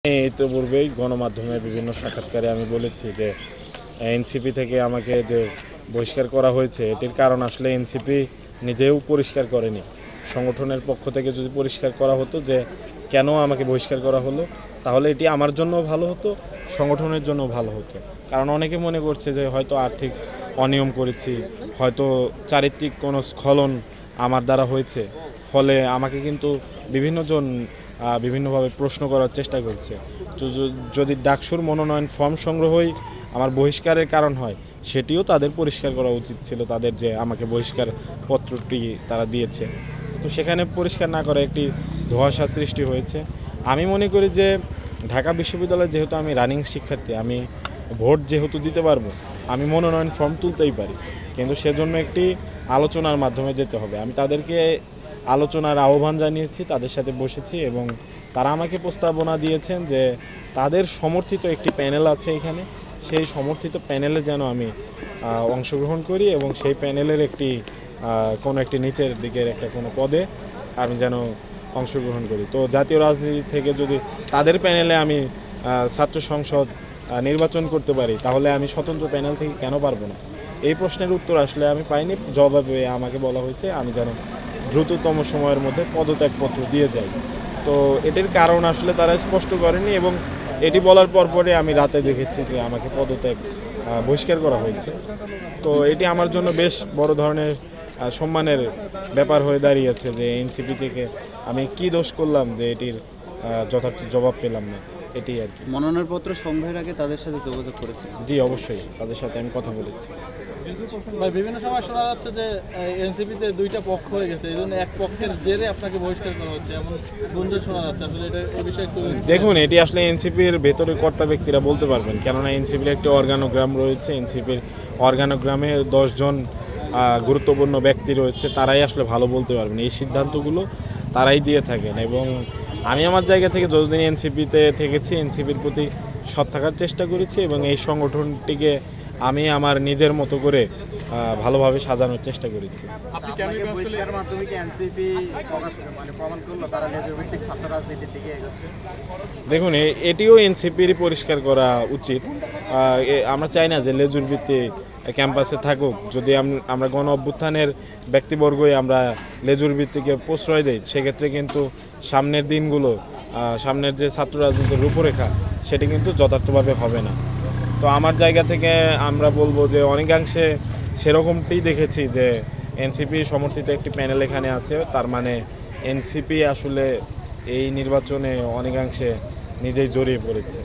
ইতিপূর্বেই গণমাধ্যমে বিভিন্ন সাক্ষাৎকারে আমি বলেছি যে এনসিপি থেকে আমাকে যে বহিষ্কার করা হয়েছে এটির কারণ আসলে এনসিপি নিজেও পরিষ্কার করেনি। সংগঠনের পক্ষ থেকে যদি পরিষ্কার করা হতো যে কেন আমাকে বহিষ্কার করা হলো, তাহলে এটি আমার জন্য ভালো হতো, সংগঠনের জন্য ভালো হতো। কারণ অনেকে মনে করছে যে হয়তো আর্থিক অনিয়ম করেছি, হয়তো চারিত্রিক কোনো স্খলন আমার দ্বারা হয়েছে, ফলে আমাকে কিন্তু বিভিন্নজন বিভিন্নভাবে প্রশ্ন করার চেষ্টা করছে। যদি ডাকসুর মনোনয়ন ফর্ম সংগ্রহই আমার বহিষ্কারের কারণ হয়, সেটিও তাদের পরিষ্কার করা উচিত ছিল, তাদের যে আমাকে বহিষ্কার পত্রটি তারা দিয়েছে। তো সেখানে পরিষ্কার না করে একটি ধোঁয়াশা সৃষ্টি হয়েছে। আমি মনে করি যে ঢাকা বিশ্ববিদ্যালয়ে যেহেতু আমি রানিং শিক্ষার্থী, আমি ভোট যেহেতু দিতে পারবো, আমি মনোনয়ন ফর্ম তুলতেই পারি, কিন্তু সেজন্য একটি আলোচনার মাধ্যমে যেতে হবে। আমি তাদেরকে আলোচনার আহ্বান জানিয়েছি, তাদের সাথে বসেছি এবং তারা আমাকে প্রস্তাবনা দিয়েছেন যে তাদের সমর্থিত একটি প্যানেল আছে এখানে, সেই সমর্থিত প্যানেলে যেন আমি অংশগ্রহণ করি এবং সেই প্যানেলের কোনো একটি নিচের দিকের একটা কোনো পদে আমি যেন অংশগ্রহণ করি। তো জাতীয় রাজনীতি থেকে যদি তাদের প্যানেলে আমি ছাত্র সংসদ নির্বাচন করতে পারি, তাহলে আমি স্বতন্ত্র প্যানেল থেকে কেন পারবো না? এই প্রশ্নের উত্তর আসলে আমি পাইনি। জবাবে আমাকে বলা হয়েছে আমি যেন দ্রুততম সময়ের মধ্যে পদত্যাগপত্র দিয়ে যাই। তো এটির কারণ আসলে তারা স্পষ্ট করেনি এবং এটি বলার পরে আমি রাতে দেখেছি যে আমাকে বহিষ্কার করা হয়েছে। তো এটি আমার জন্য বেশ বড় ধরনের সম্মানের ব্যাপার হয়ে দাঁড়িয়েছে যে এনসিপি থেকে আমি কি দোষ করলাম যে এটির যথার্থ জবাব পেলাম না, এটি আর কি। মনোনয়নপত্র সংগ্রহের আগে তাদের সাথে যোগাযোগ করেছি? জি, অবশ্যই তাদের সাথে আমি কথা বলেছি। বিভিন্ন সময় শোনা যাচ্ছে যে এনসিপিতে দুইটা পক্ষ হয়ে গেছে, এই জন্য এক পক্ষের জেরে আপনাকে বহিষ্কার করা হচ্ছে, এমন গুঞ্জন শোনা যাচ্ছে। আসলে এটা এই বিষয়ে একটু দেখুন, এটি আসলে এনসিপির ভেতরে কর্তা ব্যক্তিরা বলতে পারবেন, কেননা এনসিপির একটি অর্গানোগ্রাম রয়েছে। এনসিপির অর্গানোগ্রামে 10 জন গুরুত্বপূর্ণ ব্যক্তি রয়েছে, তারাই আসলে ভালো বলতে পারবেন। এই সিদ্ধান্তগুলো তারাই দিয়ে থাকেন এবং আমি আমার জায়গা থেকে যতদিন এনসিপিতে থেকেছি এনসিপির প্রতি সৎ থাকার চেষ্টা করেছি এবং এই সংগঠনটিকে আমি আমার নিজের মতো করে ভালোভাবে সাজানোর চেষ্টা করেছি। দেখুন, এটিও এনসিপির পরিষ্কার করা উচিত। আমরা চাই না যে লেজুর ভিত্তিক ক্যাম্পাসে থাকুক। যদি আমরা গণ অভ্যুত্থানের ব্যক্তিবর্গই আমরা লেজুর ভিত্তিকে প্রশ্রয় দেই, সেক্ষেত্রে কিন্তু সামনের দিনগুলো, সামনের যে ছাত্র রাজনীতির রূপরেখা, সেটি কিন্তু যথার্থভাবে হবে না। তো আমার জায়গা থেকে আমরা বলবো যে অনেকাংশে সেরকমটি দেখেছি যে এনসিপি সমর্থিত একটি প্যানেল এখানে আছে, তার মানে এনসিপি আসলে এই নির্বাচনে অনেকাংশে নিজেই জড়িয়ে পড়েছে।